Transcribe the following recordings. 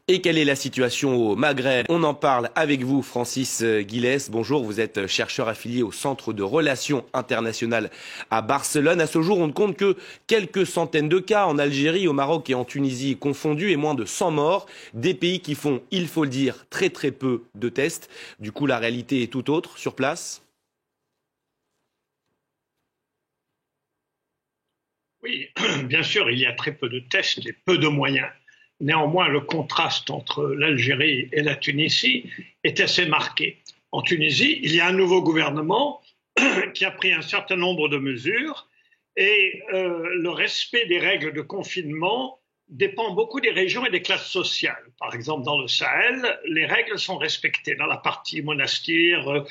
Et quelle est la situation au Maghreb? On en parle avec vous, Francis Guilès. Bonjour, vous êtes chercheur affilié au Centre de Relations Internationales à Barcelone. À ce jour, on ne compte que quelques centaines de cas en Algérie, au Maroc et en Tunisie confondus et moins de 100 morts. Des pays qui font, il faut le dire, très très peu de tests. Du coup, la réalité est tout autre sur place. Oui, bien sûr, il y a très peu de tests et peu de moyens. Néanmoins, le contraste entre l'Algérie et la Tunisie est assez marqué. En Tunisie, il y a un nouveau gouvernement qui a pris un certain nombre de mesures et le respect des règles de confinement dépend beaucoup des régions et des classes sociales. Par exemple, dans le Sahel, les règles sont respectées dans la partie monastir,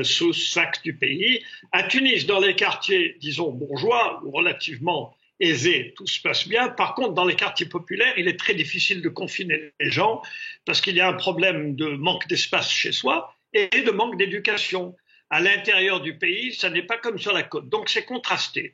sous-sac du pays. À Tunis, dans les quartiers, disons, bourgeois ou relativement aisés, tout se passe bien. Par contre, dans les quartiers populaires, il est très difficile de confiner les gens parce qu'il y a un problème de manque d'espace chez soi et de manque d'éducation. À l'intérieur du pays, ça n'est pas comme sur la côte. Donc, c'est contrasté.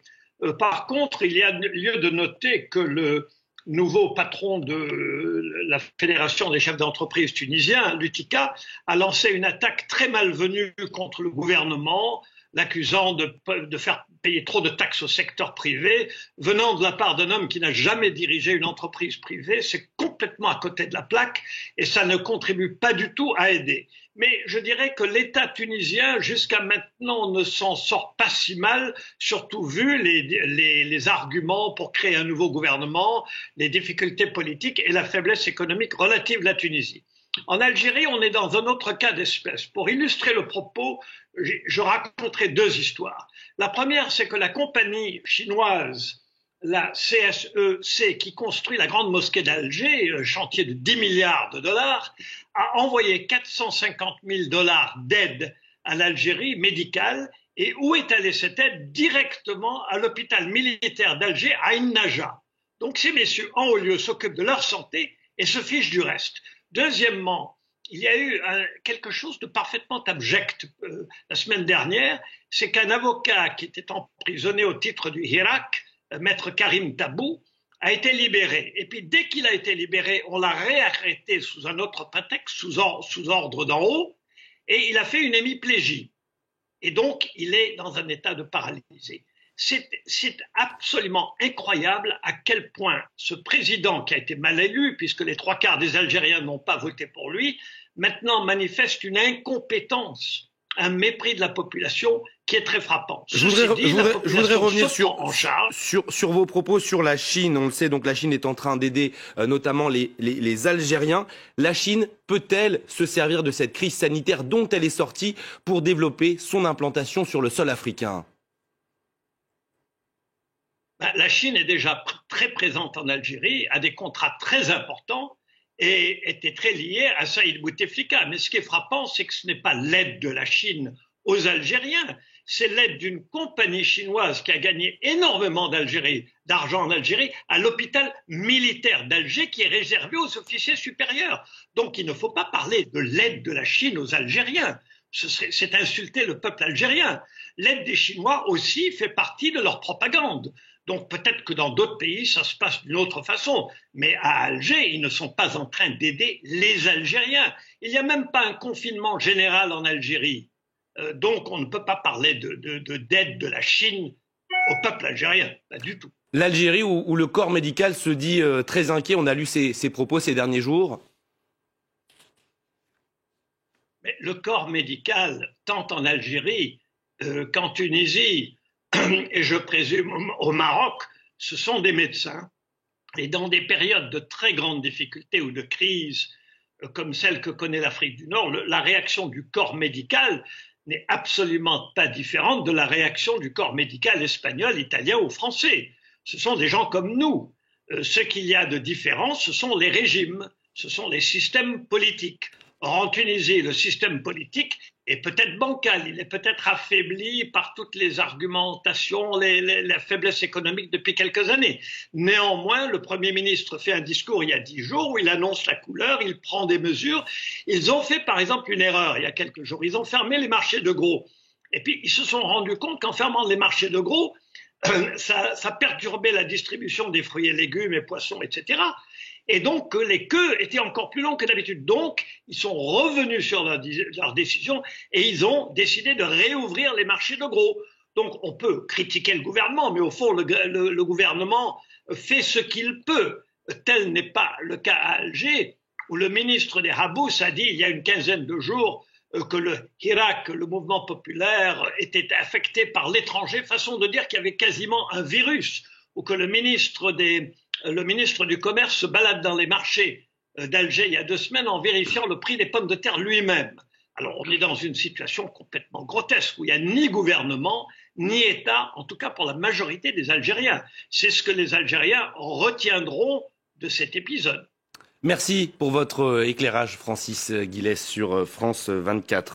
Par contre, il y a lieu de noter que le nouveau patron de la Fédération des chefs d'entreprise tunisiens, l'UTICA, a lancé une attaque très malvenue contre le gouvernement, l'accusant de faire payer trop de taxes au secteur privé, venant de la part d'un homme qui n'a jamais dirigé une entreprise privée. C'est complètement à côté de la plaque et ça ne contribue pas du tout à aider. Mais je dirais que l'État tunisien, jusqu'à maintenant, ne s'en sort pas si mal, surtout vu les arguments pour créer un nouveau gouvernement, les difficultés politiques et la faiblesse économique relative de la Tunisie. En Algérie, on est dans un autre cas d'espèce. Pour illustrer le propos, je raconterai deux histoires. La première, c'est que la compagnie chinoise, la CSEC, qui construit la grande mosquée d'Alger, un chantier de 10 milliards de dollars, a envoyé 450 000 dollars d'aide à l'Algérie médicale. Et où est allée cette aide? Directement à l'hôpital militaire d'Alger, à Ain Naja. Donc ces messieurs, en haut lieu, s'occupent de leur santé et se fichent du reste. Deuxièmement, il y a eu quelque chose de parfaitement abject la semaine dernière, c'est qu'un avocat qui était emprisonné au titre du Hirak, maître Karim Tabou, a été libéré. Et puis dès qu'il a été libéré, on l'a réarrêté sous un autre prétexte, sous ordre d'en haut, et il a fait une hémiplégie. Et donc, il est dans un état de paralysie. C'est absolument incroyable à quel point ce président, qui a été mal élu, puisque les 3/4 des Algériens n'ont pas voté pour lui, maintenant manifeste une incompétence, un mépris de la population qui est très frappant. Je voudrais revenir sur vos propos sur la Chine. On le sait, donc la Chine est en train d'aider notamment les Algériens. La Chine peut-elle se servir de cette crise sanitaire dont elle est sortie pour développer son implantation sur le sol africain ? La Chine est déjà très présente en Algérie, a des contrats très importants et était très liée à Saïd Bouteflika. Mais ce qui est frappant, c'est que ce n'est pas l'aide de la Chine aux Algériens, c'est l'aide d'une compagnie chinoise qui a gagné énormément d'argent en Algérie, à l'hôpital militaire d'Alger qui est réservé aux officiers supérieurs. Donc il ne faut pas parler de l'aide de la Chine aux Algériens. C'est insulter le peuple algérien. L'aide des Chinois aussi fait partie de leur propagande. Donc peut-être que dans d'autres pays, ça se passe d'une autre façon. Mais à Alger, ils ne sont pas en train d'aider les Algériens. Il n'y a même pas un confinement général en Algérie. Donc on ne peut pas parler d'aide de la Chine au peuple algérien. Pas du tout. L'Algérie où le corps médical se dit très inquiet. On a lu ses propos ces derniers jours. Mais le corps médical, tant en Algérie qu'en Tunisie, et je présume au Maroc, ce sont des médecins. Et dans des périodes de très grande difficulté ou de crise, comme celle que connaît l'Afrique du Nord, la réaction du corps médical n'est absolument pas différente de la réaction du corps médical espagnol, italien ou français. Ce sont des gens comme nous. Ce qu'il y a de différent, ce sont les régimes, ce sont les systèmes politiques. Or, en Tunisie, le système politique est peut-être bancal, il est peut-être affaibli par toutes les argumentations, la faiblesse économique depuis quelques années. Néanmoins, le Premier ministre fait un discours il y a 10 jours où il annonce la couleur, il prend des mesures. Ils ont fait par exemple une erreur il y a quelques jours, ils ont fermé les marchés de gros. Et puis ils se sont rendus compte qu'en fermant les marchés de gros, ça perturbait la distribution des fruits et légumes et poissons, etc. et donc que les queues étaient encore plus longues que d'habitude. Donc, ils sont revenus sur leur décision et ils ont décidé de réouvrir les marchés de gros. Donc, on peut critiquer le gouvernement, mais au fond, le gouvernement fait ce qu'il peut. Tel n'est pas le cas à Alger, où le ministre des Habous a dit il y a une quinzaine de jours que le Hirak, le mouvement populaire, était affecté par l'étranger, façon de dire qu'il y avait quasiment un virus, ou que le ministre du Commerce se balade dans les marchés d'Alger il y a 2 semaines en vérifiant le prix des pommes de terre lui-même. Alors on est dans une situation complètement grotesque, où il n'y a ni gouvernement, ni État, en tout cas pour la majorité des Algériens. C'est ce que les Algériens retiendront de cet épisode. Merci pour votre éclairage, Francis Guilès, sur France 24.